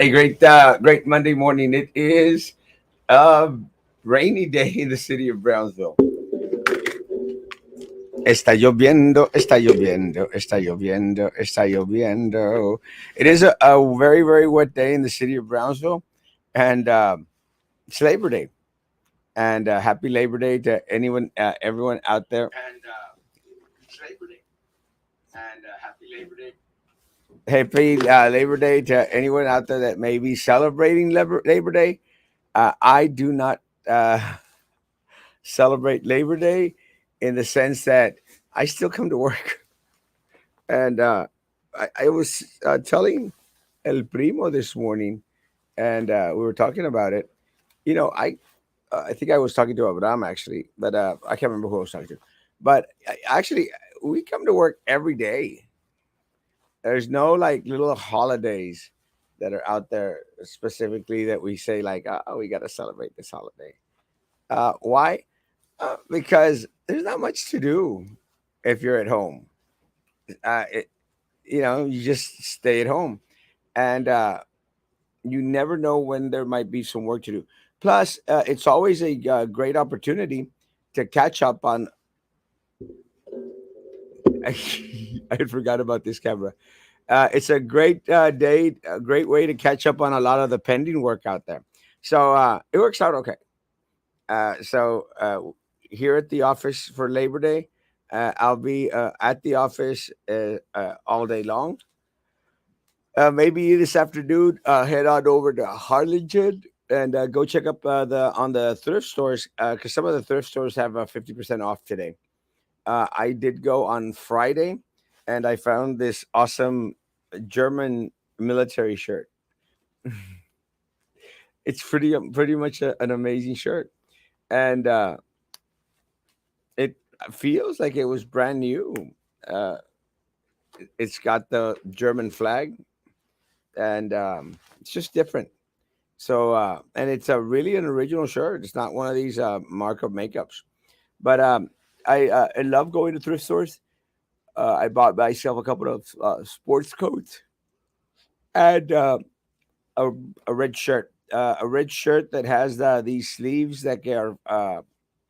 A great Monday morning. It is a rainy day in the city of Brownsville. Está lloviendo, está lloviendo, está lloviendo, está lloviendo. It is a very, very wet day in the city of Brownsville, and it's Labor Day. And happy Labor Day to anyone, everyone out there. And it's Labor Day. And happy Labor Day. Happy Labor Day to anyone out there that may be celebrating Labor Day. I do not celebrate Labor Day in the sense that I still come to work. And I was telling El Primo this morning, and we were talking about it. I think I was talking to Abraham actually, but I can't remember who I was talking to. But actually, we come to work every day. There's no like little holidays that are out there specifically that we say like, oh, we got to celebrate this holiday. Why? Because there's not much to do if you're at home. Uh, it, you just stay at home, and you never know when there might be some work to do. Plus, it's always a great opportunity to catch up on. I forgot about this camera. It's a great day, a great way to catch up on a lot of the pending work out there. So it works out okay. So here at the office for Labor Day, I'll be at the office all day long. Maybe this afternoon, head on over to Harlingen and go check up the thrift stores because some of the thrift stores have 50% off today. I did go on Friday, and I found this awesome German military shirt. It's pretty much an amazing shirt, and it feels like it was brand new. Uh, it's got the German flag, and it's just different. So, and it's a really an original shirt. It's not one of these markup makeups. But I love going to thrift stores. I bought myself a couple of sports coats and a, a red shirt. A red shirt that has these sleeves that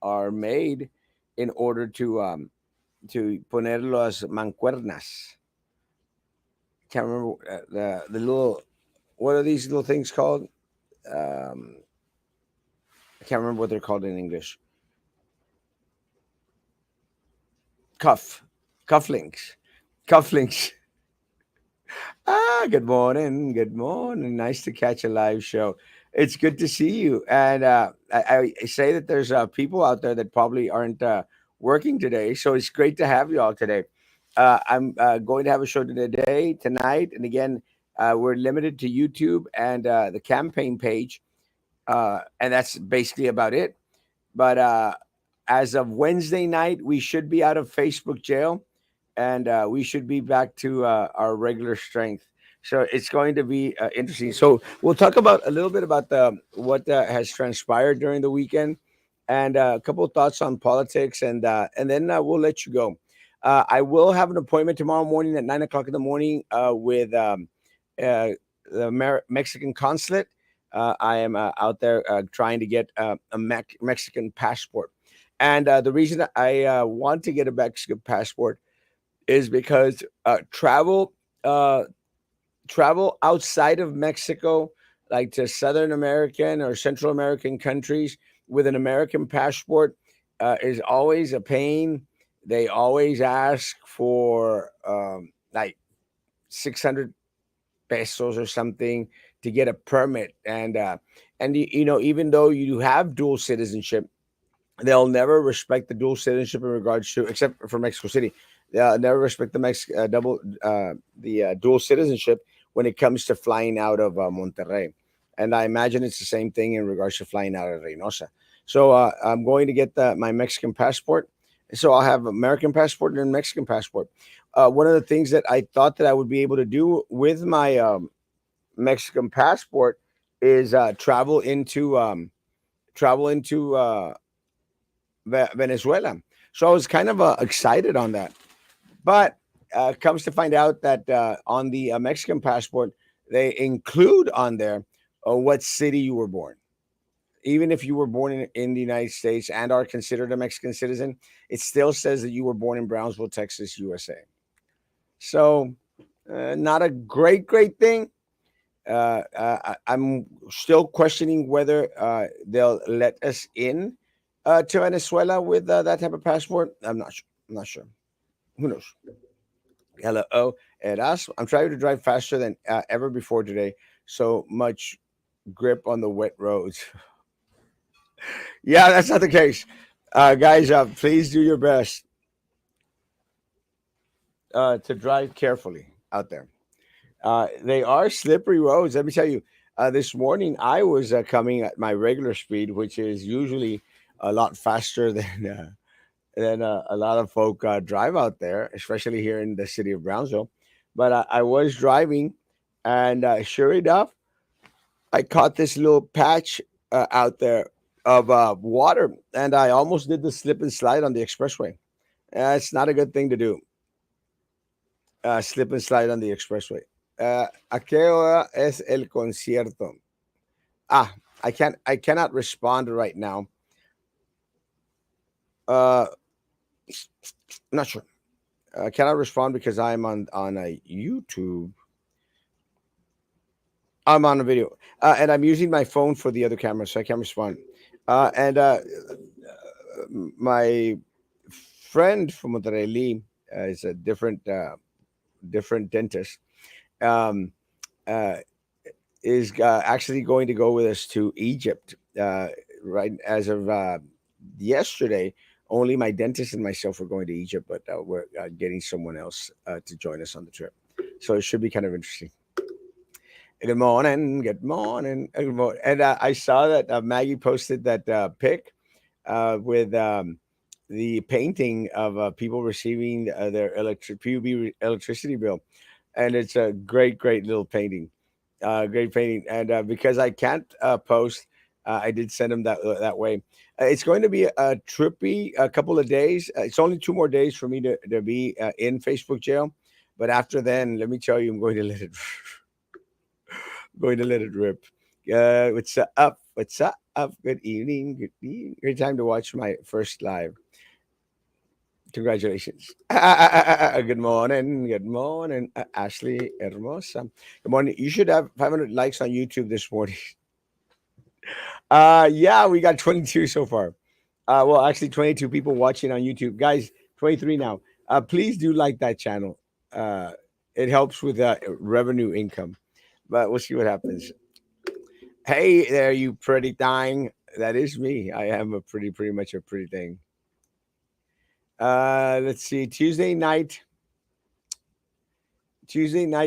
are made in order to poner las mancuernas. Can't remember the little, what are these little things called? Um, I can't remember what they're called in English. Cuff, cufflinks, cufflinks. Good morning. Good morning. Nice to catch a live show. It's good to see you. And I say that there's people out there that probably aren't working today. So it's great to have you all today. I'm going to have a show today, tonight. And again, we're limited to YouTube and the campaign page. And that's basically about it. But as of Wednesday night, we should be out of Facebook jail and we should be back to our regular strength. So it's going to be interesting. So we'll talk about a little bit about the what has transpired during the weekend, and a couple of thoughts on politics, and then we'll let you go. I will have an appointment tomorrow morning at 9 o'clock in the morning with uh, the Mexican consulate. I am out there trying to get a Mexican passport, and the reason I want to get a Mexican passport is because uh, travel outside of Mexico, like to Southern American or Central American countries with an American passport, is always a pain. They always ask for like 600 pesos or something to get a permit, and even though you have dual citizenship, they'll never respect the dual citizenship in regards to, except for Mexico City, they'll never respect the dual citizenship when it comes to flying out of Monterrey. And I imagine it's the same thing in regards to flying out of Reynosa. So I'm going to get my Mexican passport. So I'll have American passport and Mexican passport. One of the things that I thought that I would be able to do with my Mexican passport is travel into Venezuela. So I was kind of excited on that. But comes to find out that on the Mexican passport, they include on there what city you were born. Even if you were born in the United States and are considered a Mexican citizen, it still says that you were born in Brownsville, Texas, USA. So, not a great thing. I'm still questioning whether they'll let us in to Venezuela with that type of passport. I'm not sure. I'm not sure. Who knows? Hello, Erasmo. I'm trying to drive faster than ever before today. So much grip on the wet roads. Yeah, that's not the case. Guys, please do your best to drive carefully out there. They are slippery roads. Let me tell you, this morning I was coming at my regular speed, which is usually a lot faster than a lot of folk drive out there, especially here in the city of Brownsville. But I was driving, and sure enough, I caught this little patch out there of water, and I almost did the slip and slide on the expressway. It's not a good thing to do. Slip and slide on the expressway. ¿A qué hora es el concierto? Ah, I cannot respond right now. Uh, I'm not sure. I cannot respond because I'm on a YouTube. I'm on a video, and I'm using my phone for the other camera, so I can't respond. And my friend from Monterrey Lee is a different dentist. Um, uh, is actually going to go with us to Egypt. Right as of yesterday, only my dentist and myself are going to Egypt, but we're getting someone else to join us on the trip. So it should be kind of interesting. Good morning, good morning, good morning. And I saw that Maggie posted that pic with the painting of people receiving their PUB electricity bill, and it's a great little painting. Great painting. And because I can't post, I did send him that way. It's going to be a trippy a couple of days. It's only 2 more days for me to be in Facebook jail, but after then, let me tell you, I'm going to let it going to let it rip. What's up? What's up? Good evening. Good evening. Great time to watch my first live. Congratulations. Good morning. Good morning, Ashley Hermosa. Good morning. You should have 500 likes on YouTube this morning. Yeah, we got 22 so far. Well, actually, 22 people watching on YouTube. Guys, 23 now. Please do like that channel. Uh, it helps with revenue income. But we'll see what happens. Hey there, you pretty thing. That is me. I am a pretty much a pretty thing. Let's see. Tuesday night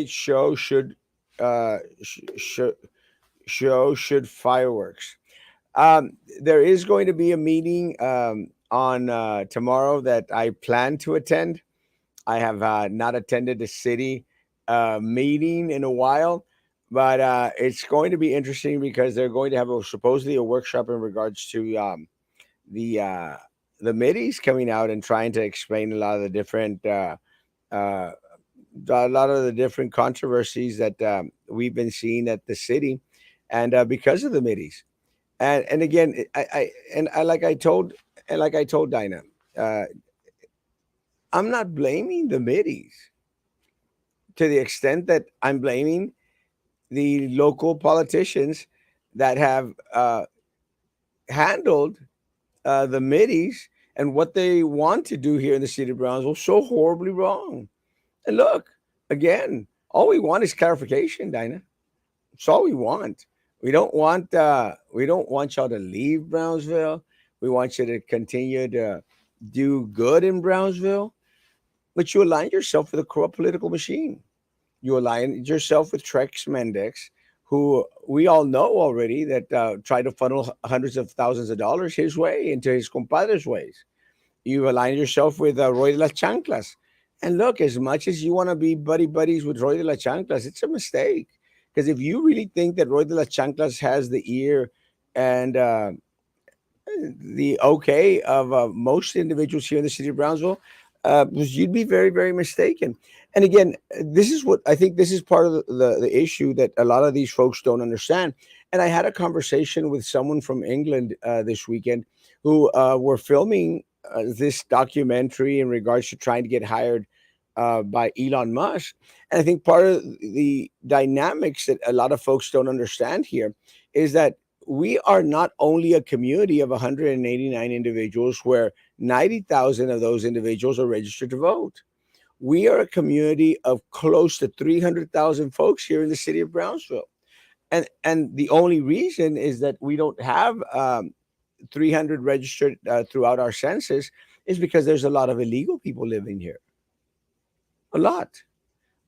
show should fireworks. There is going to be a meeting on tomorrow that I plan to attend. I have not attended a city meeting in a while, but it's going to be interesting because they're going to have supposedly a workshop in regards to the uh, the middies coming out and trying to explain a lot of the different uh, controversies that we've been seeing at the city, and because of the middies. And again, like I told Dinah, uh, I'm not blaming the middies to the extent that I'm blaming the local politicians that have handled the middies and what they want to do here in the city of Brownsville so horribly wrong. And look, again, all we want is clarification, Dinah. It's all we want. We don't want y'all to leave Brownsville. We want you to continue to do good in Brownsville, but you align yourself with a corrupt political machine. You align yourself with Trex Mendex, who we all know already that tried to funnel hundreds of thousands of dollars his way into his compadre's ways. You align yourself with Roy de las Chanclas. And look, as much as you want to be buddies with Roy de las Chanclas, it's a mistake. Because if you really think that Roy de las Chanclas has the ear and the okay of most individuals here in the city of Brownsville, you'd be very, very mistaken. And again, this is what I think. This is part of the issue that a lot of these folks don't understand. And I had a conversation with someone from England this weekend who were filming this documentary in regards to trying to get hired by Elon Musk. And I think part of the dynamics that a lot of folks don't understand here is that we are not only a community of 189 individuals where 90,000 of those individuals are registered to vote. We are a community of close to 300,000 folks here in the city of Brownsville. And the only reason is that we don't have 300 registered throughout our census is because there's a lot of illegal people living here. A lot.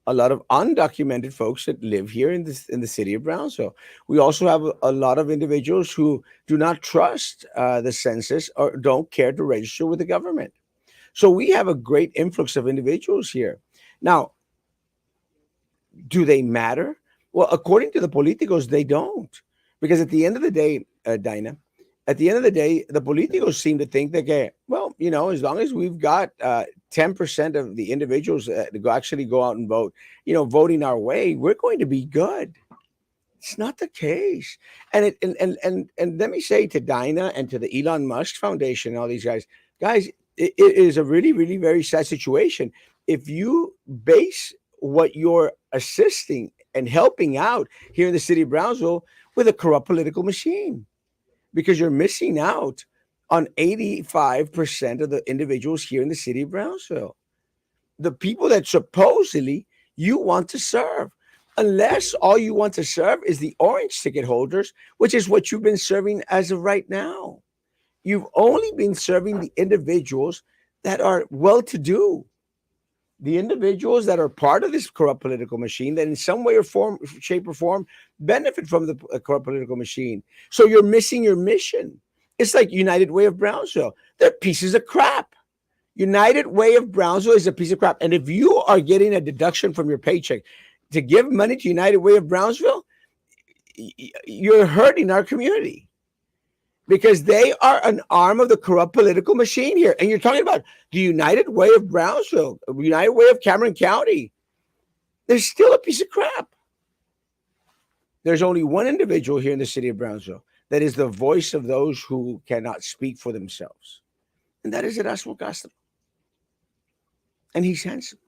A lot of undocumented folks that live here in the city of Brownsville. We also have a lot of individuals who do not trust the census or don't care to register with the government. So we have a great influx of individuals here. Now, do they matter? Well, according to the politicos, they don't. Because at the end of the day, Dinah, at the end of the day, the politicos seem to think that, okay, well, as long as we've got 10% of the individuals that actually go out and vote, voting our way, we're going to be good. It's not the case. And let me say to Dinah and to the Elon Musk Foundation and all these guys, it is a really, really very sad situation. If you base what you're assisting and helping out here in the city of Brownsville with a corrupt political machine, because you're missing out on 85% of the individuals here in the city of Brownsville, the people that supposedly you want to serve. Unless all you want to serve is the orange ticket holders, which is what you've been serving as of right now. You've only been serving the individuals that are well to do, the individuals that are part of this corrupt political machine that in some way or form, shape or form, benefit from the corrupt political machine. So you're missing your mission. It's like United Way of Brownsville. They're pieces of crap. United Way of Brownsville is a piece of crap. And if you are getting a deduction from your paycheck to give money to United Way of Brownsville, you're hurting our community because they are an arm of the corrupt political machine here. And you're talking about the United Way of Brownsville, United Way of Cameron County. They're still a piece of crap. There's only one individual here in the city of Brownsville that is the voice of those who cannot speak for themselves. And that is Erasmo Castro. And he's handsome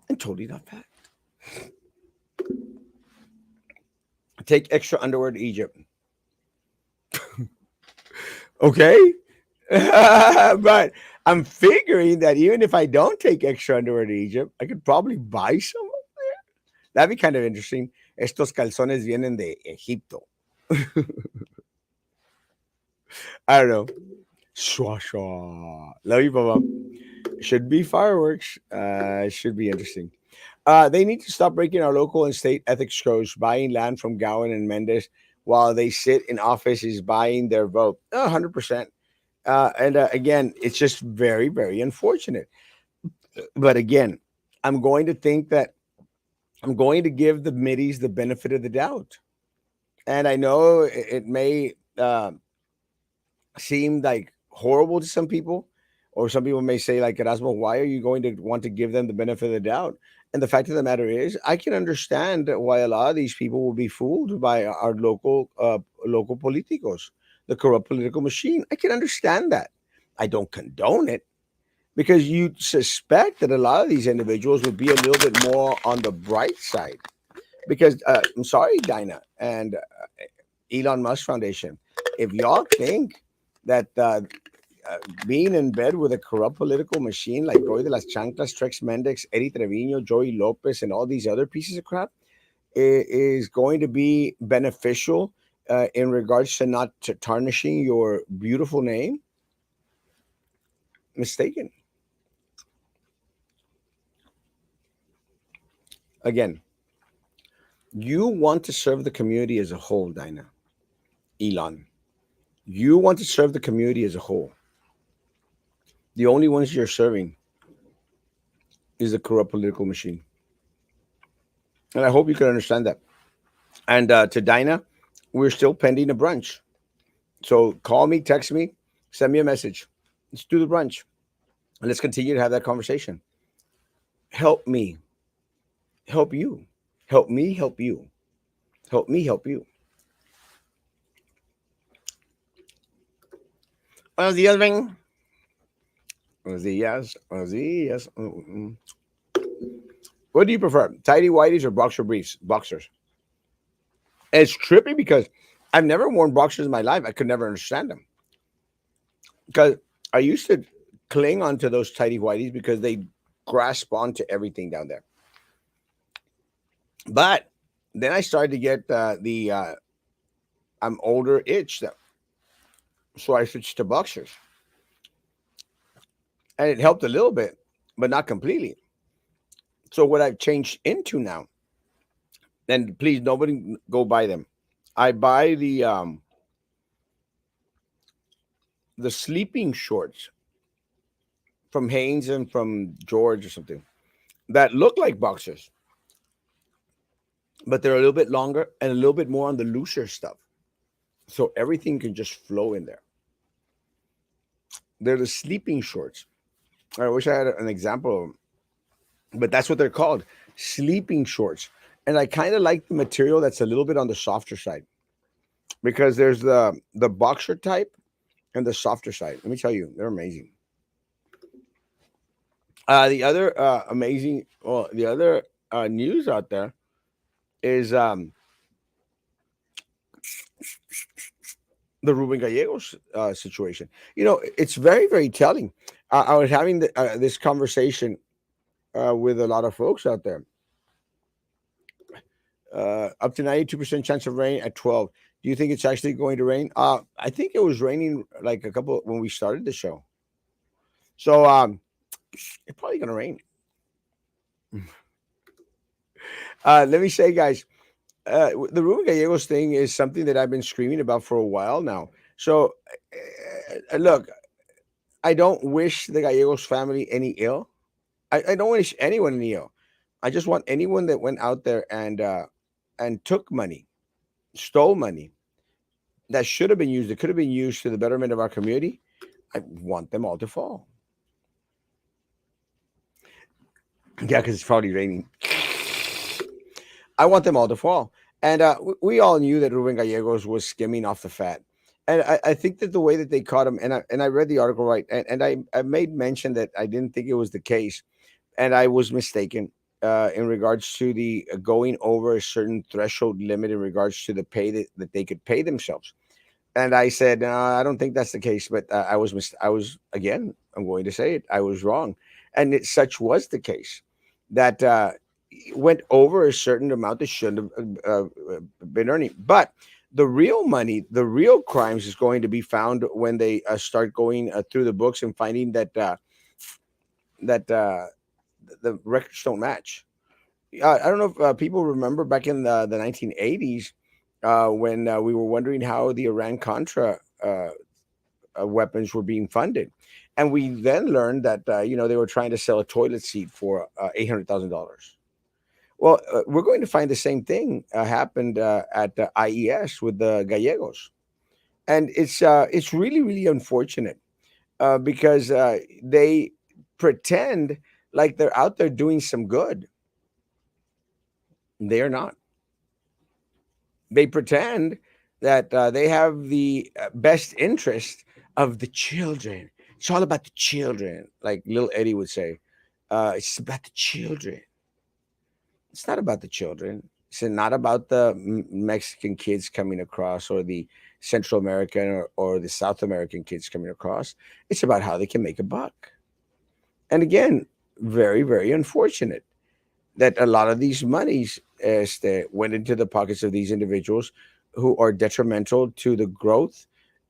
and totally not fat. Take extra underwear to Egypt. Okay. But I'm figuring that even if I don't take extra underwear to Egypt, I could probably buy some up there. That'd be kind of interesting. Estos calzones vienen de Egipto. I don't know. Shwa shwa. Love you, Baba. Should be fireworks. Should be interesting. They need to stop breaking our local and state ethics codes, buying land from Gowan and Mendes while they sit in office is buying their vote. 100%. And again, it's just very, very unfortunate. But again, I'm going to think that I'm going to give the middies the benefit of the doubt. And I know it may seem like horrible to some people, or some people may say, like, Erasmo, why are you going to want to give them the benefit of the doubt? And the fact of the matter is, I can understand why a lot of these people will be fooled by our local politicos, the corrupt political machine. I can understand that. I don't condone it because you suspect that a lot of these individuals would be a little bit more on the bright side. Because I'm sorry, Dinah and Elon Musk Foundation, if y'all think that being in bed with a corrupt political machine like Roy de las Chanclas, Trex Mendex, Eddie Trevino, Joey Lopez, and all these other pieces of crap is going to be beneficial in regards to not tarnishing your beautiful name, mistaken. Again, you want to serve the community as a whole, Dinah, Elon. You want to serve the community as a whole. The only ones you're serving is the corrupt political machine. And I hope you can understand that. And to Dinah, we're still pending a brunch. So call me, text me, send me a message. Let's do the brunch. And let's continue to have that conversation. Help me, help you. Help me, help you. Help me, help you. Buenos días, Ben. Buenos días. Buenos días. What do you prefer, tidy whities or boxer briefs? Boxers. It's trippy because I've never worn boxers in my life. I could never understand them because I used to cling onto those tidy whities because they grasp onto everything down there. But then I started to get the I'm older itch, so I switched to boxers, and it helped a little bit, but not completely. So what I've changed into now, and please nobody go buy them. I buy the sleeping shorts from Hanes and from George or something that look like boxers, but they're a little bit longer and a little bit more on the looser stuff. So everything can just flow in there. They're the sleeping shorts. I wish I had an example of them, but that's what they're called, sleeping shorts. And I kind of like the material that's a little bit on the softer side because there's the boxer type and the softer side. Let me tell you, they're amazing. The other amazing, well, the other news out there is the Ruben Gallegos situation. You know, it's very, very telling. I was having this conversation with a lot of folks out there. Up to 92% chance of rain at 12. Do you think it's actually going to rain? I think it was raining like a couple when we started the show. So it's probably going to rain. Let me say, guys, the Ruben Gallegos thing is something that I've been screaming about for a while now. So, look, I don't wish the Gallegos family any ill. I don't wish anyone any ill. I just want anyone that went out there and took money, stole money that should have been used, that could have been used to the betterment of our community. I want them all to fall. Yeah, because it's probably raining. I want them all to fall. And we all knew that Ruben Gallegos was skimming off the fat. And I think that the way that they caught him, and I read the article right, and I made mention that I didn't think it was the case, and I was mistaken in regards to the going over a certain threshold limit in regards to the pay that they could pay themselves. And I said, I don't think that's the case, but I was again, I'm going to say it, I was wrong, and such was the case that went over a certain amount that shouldn't have been earning. But the real money, the real crimes is going to be found when they start going through the books and finding that the records don't match. I don't know if people remember back in the 1980s when we were wondering how the Iran Contra weapons were being funded. And we then learned that, they were trying to sell a toilet seat for $800,000. Well, we're going to find the same thing happened at IES with the Gallegos. And it's really, really unfortunate because they pretend like they're out there doing some good. They are not. They pretend that they have the best interest of the children. It's all about the children, like little Eddie would say. It's about the children. It's not about the children. It's not about the Mexican kids coming across or the Central American or the South American kids coming across. It's about how they can make a buck. And again, very, very unfortunate that a lot of these monies went into the pockets of these individuals who are detrimental to the growth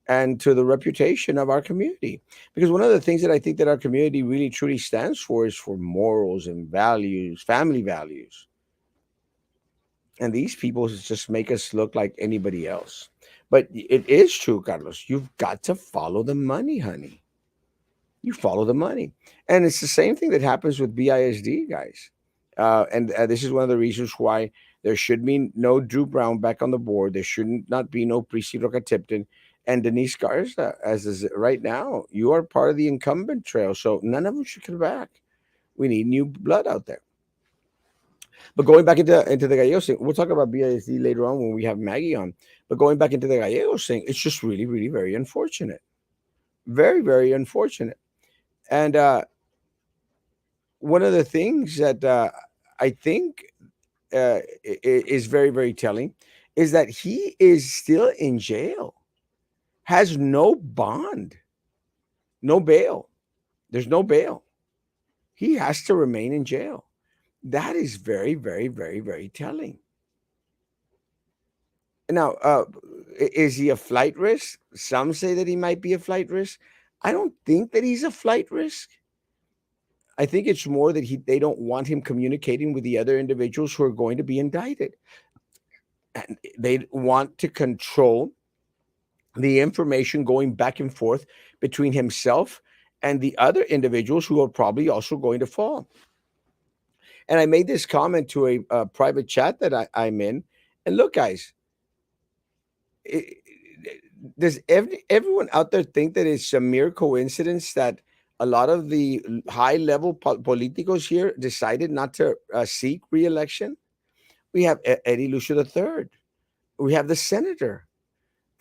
and to the reputation of our community. Because one of the things that I think that our community really truly stands for is for morals and values, family values. And these people just make us look like anybody else. But it is true, Carlos. You've got to follow the money, honey. You follow the money. And it's the same thing that happens with BISD, guys. And this is one of the reasons why there should be no Drew Brown back on the board. There shouldn't not be no Prissy Roca Tipton. and Denise Garza, as is right now, you are part of the incumbent trail, so none of them should come back. We need new blood out there. But going back into the Gallegos thing, we'll talk about BISD later on when we have Maggie on. But going back into the Gallegos thing, it's just really, really very unfortunate. Very, very unfortunate. And one of the things that I think is very, very telling is that he is still in jail, has no bond, no bail. There's no bail. He has to remain in jail. That is very, very, very, very telling. Now, is he a flight risk? Some say that he might be a flight risk. I don't think that he's a flight risk. I think it's more that they don't want him communicating with the other individuals who are going to be indicted. And they want to control the information going back and forth between himself and the other individuals who are probably also going to fall. And I made this comment to a private chat that I'm in. And look, guys, it, does everyone out there think that it's a mere coincidence that a lot of the high level politicos here decided not to seek re-election? We have Eddie Lucio III. We have the senator.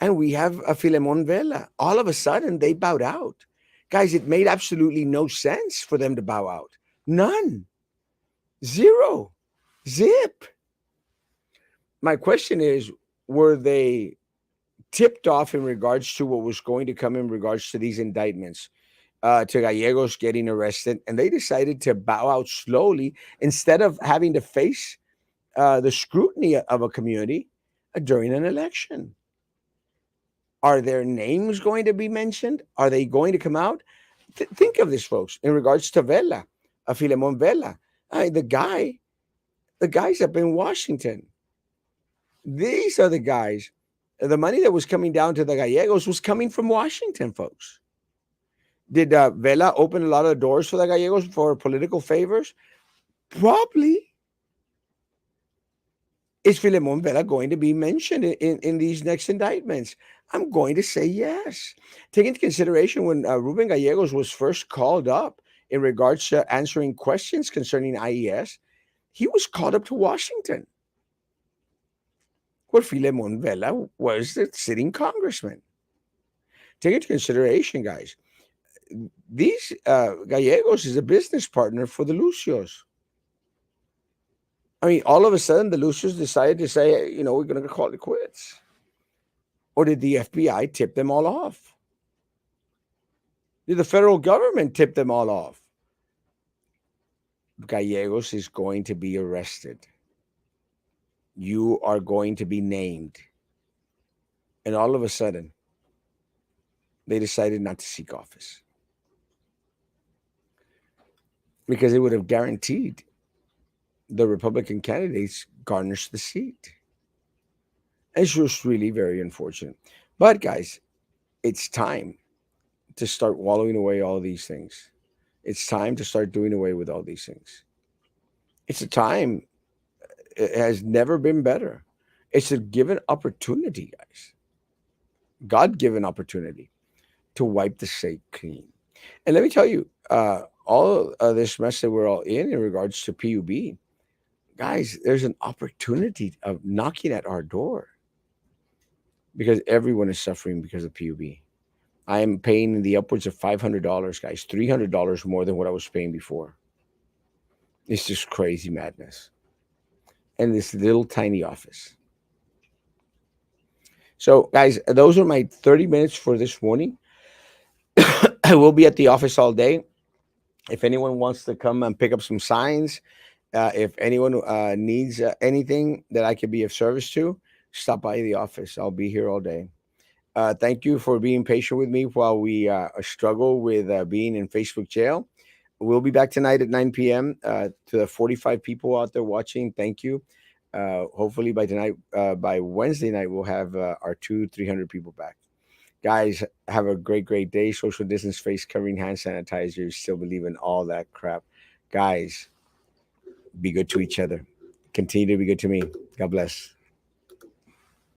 And we have a Filemon Vela. All of a sudden, they bowed out. Guys, it made absolutely no sense for them to bow out. None. Zero. Zip. My question is, were they tipped off in regards to what was going to come in regards to these indictments, to Gallegos getting arrested, and they decided to bow out slowly instead of having to face the scrutiny of a community during an election? Are their names going to be mentioned? Are they going to come out? Think of this, folks, in regards to Vela, Filemon Vela. The guy's up in Washington. These are the guys. The money that was coming down to the Gallegos was coming from Washington, folks. Did Vela open a lot of doors for the Gallegos for political favors? Probably. Is Filemon Vela going to be mentioned in these next indictments? I'm going to say yes. Take into consideration when Ruben Gallegos was first called up in regards to answering questions concerning IES, he was called up to Washington, where Filemon Vela was the sitting congressman. Take into consideration, guys, these Gallegos is a business partner for the Lucios. I mean, all of a sudden, the Lucios decided to say, we're going to call it quits. Or did the FBI tip them all off? Did the federal government tip them all off? Gallegos is going to be arrested. You are going to be named. And all of a sudden, they decided not to seek office because it would have guaranteed the Republican candidates garnish the seat. It's just really very unfortunate. But guys, it's time to start wallowing away all these things. It's time to start doing away with all these things. It's a time, it has never been better. It's a given opportunity, guys. God given opportunity to wipe the slate clean. And let me tell you, all of this mess that we're all in regards to PUB, guys, there's an opportunity of knocking at our door because everyone is suffering because of PUB. I am paying in the upwards of $500, guys, $300 more than what I was paying before. It's just crazy madness. And this little tiny office. So, guys, those are my 30 minutes for this morning. I will be at the office all day. If anyone wants to come and pick up some signs, if anyone needs anything that I could be of service to, stop by the office. I'll be here all day. Thank you for being patient with me while we struggle with being in Facebook jail. We'll be back tonight at 9 p.m. To the 45 people out there watching, thank you. Hopefully by tonight, by Wednesday night, we'll have our 300 people back. Guys, have a great, great day. Social distance, face covering, hand sanitizer. Still believe in all that crap. Guys, be good to each other. Continue to be good to me. God bless.